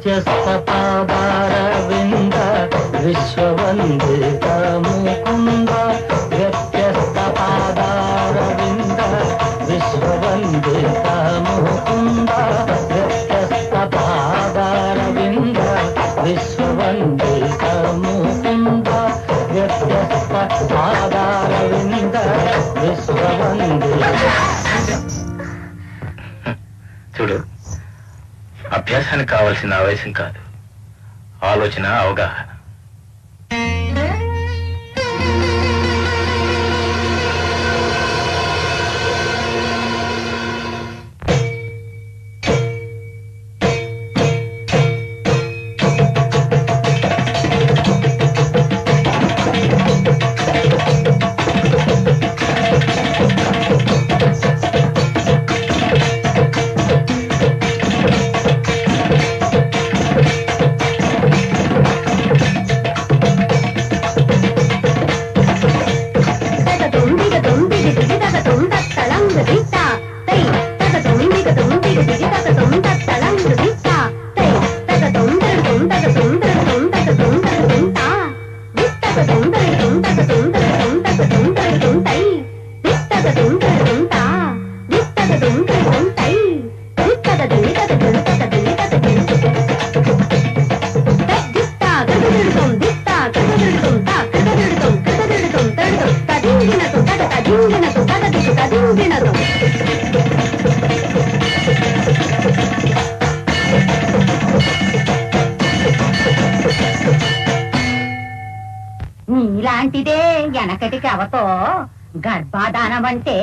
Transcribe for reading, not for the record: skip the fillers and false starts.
వ్యత్యస్త పాదారవింద విశ్వవందిత ముకుంద వ్యత్యస్త పాదారవింద విశ్వవందిత ముకుంద వ్యత్యస్త పాదారవింద విశ్వవందిత ముకుంద వ్యత్యస్త పాదారవింద విశ్వవందిత. చూడు, అభ్యాసానికి కావలసిన ఆవేశం కాదు, ఆలోచన, అవగాహన. నీలాంటిదే వెనకటి కవతో గర్భాధానం అంటే